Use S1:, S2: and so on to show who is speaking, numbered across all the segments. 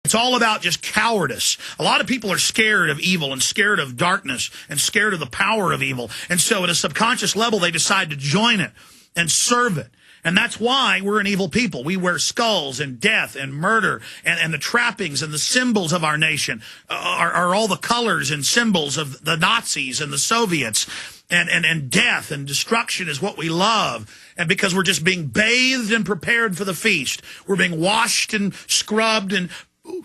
S1: It's all about just cowardice. A lot of people are scared of evil and scared of darkness and scared of the power of evil. And so at a subconscious level, they decide to join it and serve it. And that's why we're an evil people. We wear skulls and death and murder, and the trappings and the symbols of our nation are all the colors and symbols of the Nazis and the Soviets. And death and destruction is what we love. And because we're just being bathed and prepared for the feast, we're being washed and scrubbed and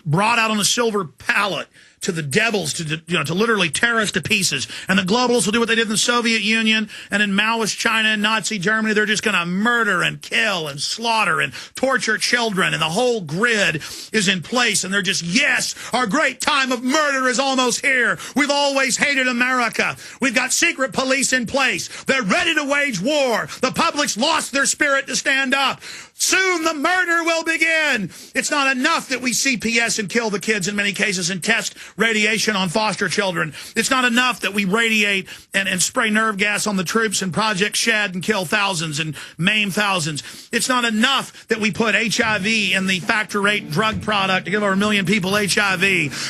S1: brought out on a silver pallet to the devils to literally tear us to pieces. And the globalists will do what they did in the Soviet Union and in Maoist China and Nazi Germany. They're just going to murder and kill and slaughter and torture children. And the whole grid is in place. And they're just, yes, our great time of murder is almost here. We've always hated America. We've got secret police in place. They're ready to wage war. The public's lost their spirit to stand up. Soon the murder will begin. It's not enough that we CPS and kill the kids in many cases and test radiation on foster children. It's not enough that we radiate and spray nerve gas on the troops in Project Shed and kill thousands and maim thousands. It's not enough that we put HIV in the factor VIII drug product to give over 1 million people HIV.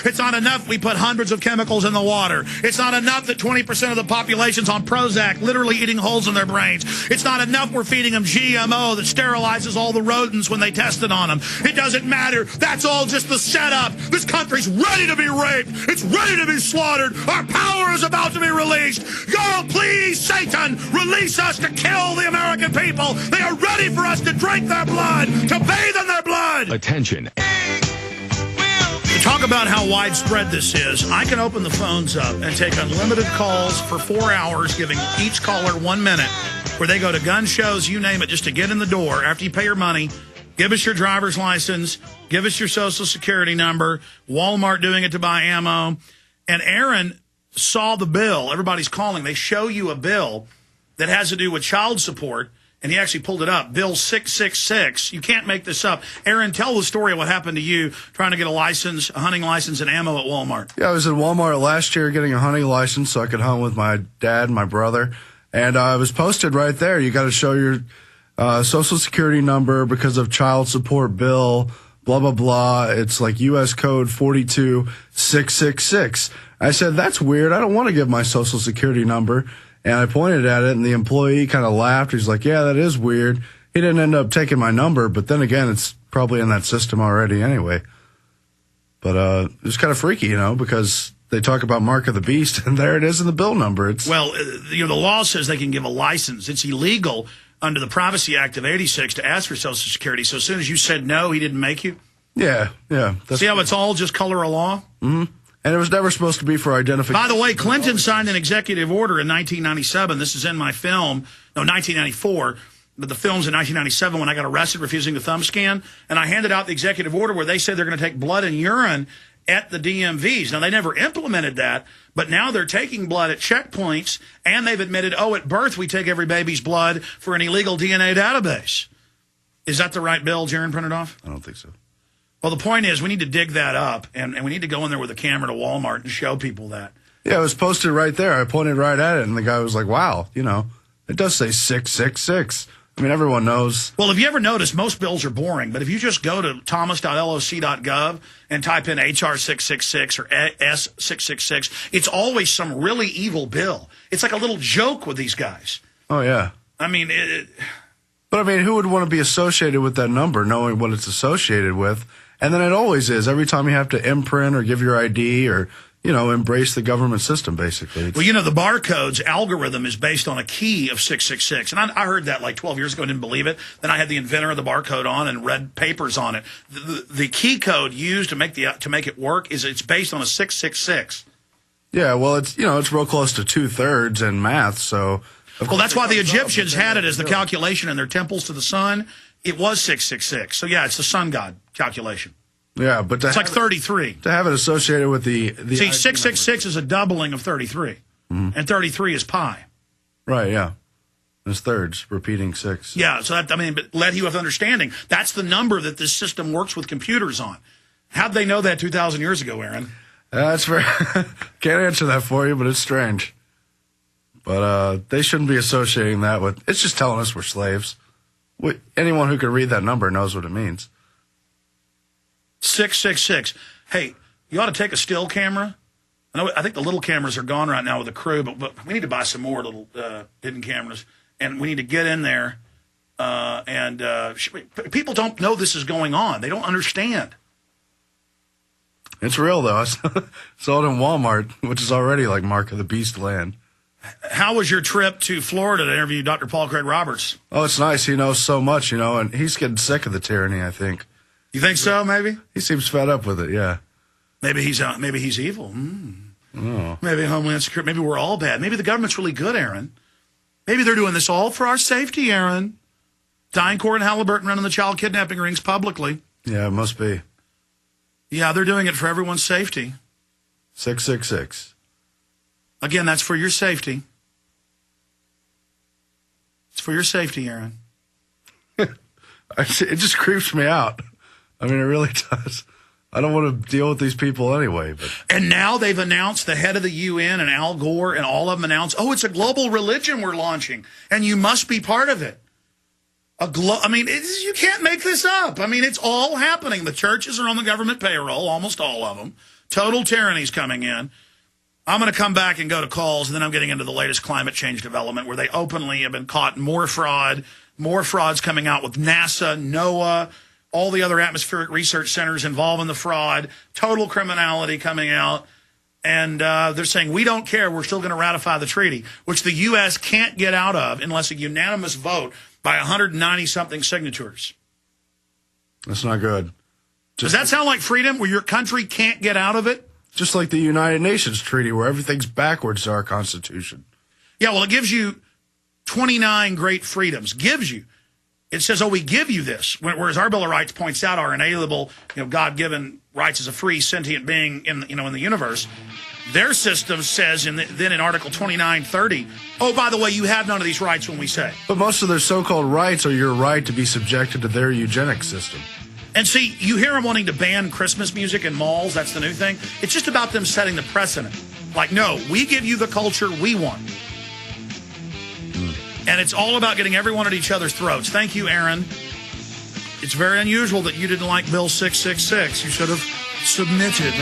S1: It's not enough we put hundreds of chemicals in the water. It's not enough that 20% of the population's on Prozac, literally eating holes in their brains. It's not enough we're feeding them GMO that sterilizes all the rodents when they tested on them. It doesn't matter. That's all just the setup. This country's ready to be raped. It's ready to be slaughtered. Our power is about to be released. God, please, Satan, release us to kill the American people. They are ready for us to drink their blood, to bathe in their blood.
S2: Attention.
S1: To talk about how widespread this is, I can open the phones up and take unlimited calls for 4 hours, giving each caller 1 minute, where they go to gun shows, you name it, just to get in the door. After you pay your money, give us your driver's license, give us your social security number, Walmart doing it to buy ammo. And Aaron saw the bill. Everybody's calling. They show you a bill that has to do with child support, and he actually pulled it up. Bill 666. You can't make this up. Aaron, tell the story of what happened to you trying to get a license, a hunting license and ammo at Walmart.
S3: Yeah, I was at Walmart last year getting a hunting license so I could hunt with my dad and my brother. And it was posted right there. You got to show your social security number because of child support bill, blah, blah, blah. It's like U.S. code 42666. I said, that's weird. I don't want to give my social security number. And I pointed at it, and the employee kind of laughed. He's like, yeah, that is weird. He didn't end up taking my number, but then again, it's probably in that system already anyway. But it was kind of freaky, because they talk about Mark of the Beast, and there it is in the bill number.
S1: Well, the law says they can give a license. It's illegal under the Privacy Act of '86 to ask for Social Security. So as soon as you said no, he didn't make you?
S3: Yeah.
S1: See how it's all just color of law?
S3: Mm-hmm. And it was never supposed to be for identification.
S1: By the way, Clinton signed an executive order in 1997. This is in my film. No, 1994. But the film's in 1997 when I got arrested refusing the thumb scan. And I handed out the executive order where they said they're going to take blood and urine at the DMVs. Now, they never implemented that, but now they're taking blood at checkpoints, and they've admitted, at birth we take every baby's blood for an illegal DNA database. Is that the right bill Jaron printed off?
S3: I don't think so.
S1: Well, the point is we need to dig that up, and we need to go in there with a camera to Walmart and show people that.
S3: Yeah, it was posted right there. I pointed right at it, and the guy was like, wow, it does say 666. I mean, everyone knows.
S1: Well, if you ever noticed, most bills are boring, but if you just go to thomas.loc.gov and type in HR 666 or S 666, it's always some really evil bill. It's like a little joke with these guys.
S3: Oh, yeah.
S1: I mean,
S3: But, who would want to be associated with that number, knowing what it's associated with? And then it always is. Every time you have to imprint or give your ID or, embrace the government system, basically.
S1: Well, the barcode's algorithm is based on a key of 666. And I heard that like 12 years ago, didn't believe it. Then I had the inventor of the barcode on and read papers on it. The key code used to make it work it's based on a 666.
S3: Yeah, well, it's real close to 2/3 in math, so.
S1: Well, that's why the Egyptians had it as the calculation in their temples to the sun. It was 666. So, yeah, it's the sun god calculation.
S3: Yeah, but
S1: it's like 33.
S3: To have it associated with the
S1: See, 666 is a doubling of 33, and 33 is pi.
S3: Right, yeah. It's thirds, repeating 6.
S1: Yeah, so but let you have understanding. That's the number that this system works with computers on. How'd they know that 2,000 years ago, Aaron?
S3: That's very can't answer that for you, but it's strange. But they shouldn't be associating that with. It's just telling us we're slaves. Anyone who can read that number knows what it means.
S1: 666. Hey, you ought to take a still camera. I think the little cameras are gone right now with the crew, but we need to buy some more little hidden cameras, and we need to get in there. People don't know this is going on. They don't understand.
S3: It's real, though. I saw it in Walmart, which is already like Mark of the Beast land.
S1: How was your trip to Florida to interview Dr. Paul Craig Roberts?
S3: Oh, it's nice. He knows so much, and he's getting sick of the tyranny, I think.
S1: You think so, maybe?
S3: He seems fed up with it, yeah.
S1: Maybe he's evil. Oh. Maybe Homeland Security. Maybe we're all bad. Maybe the government's really good, Aaron. Maybe they're doing this all for our safety, Aaron. DynCorp and Halliburton running the child kidnapping rings publicly.
S3: Yeah, it must be.
S1: Yeah, they're doing it for everyone's safety.
S3: 666.
S1: Again, that's for your safety. It's for your safety, Aaron.
S3: It just creeps me out. I mean, it really does. I don't want to deal with these people anyway. But.
S1: And now they've announced, the head of the UN and Al Gore and all of them announced, it's a global religion we're launching, and you must be part of it. You can't make this up. I mean, it's all happening. The churches are on the government payroll, almost all of them. Total tyranny's coming in. I'm going to come back and go to calls, and then I'm getting into the latest climate change development where they openly have been caught in more frauds coming out with NASA, NOAA, all the other atmospheric research centers involved in the fraud, total criminality coming out. And they're saying, we don't care. We're still going to ratify the treaty, which the U.S. can't get out of unless a unanimous vote by 190-something signatures.
S3: That's not good.
S1: Does that sound like freedom, where your country can't get out of it?
S3: Just like the United Nations Treaty, where everything's backwards to our Constitution.
S1: Yeah, well, it gives you 29 great freedoms. It says, we give you this. Whereas our Bill of Rights points out our inalienable, God-given rights as a free sentient being in the universe. Their system says then in Article 2930, by the way, you have none of these rights when we say.
S3: But most of their so-called rights are your right to be subjected to their eugenics system.
S1: And see, you hear them wanting to ban Christmas music in malls. That's the new thing. It's just about them setting the precedent. Like, no, we give you the culture we want. And it's all about getting everyone at each other's throats. Thank you, Aaron. It's very unusual that you didn't like Bill 666. You should have submitted.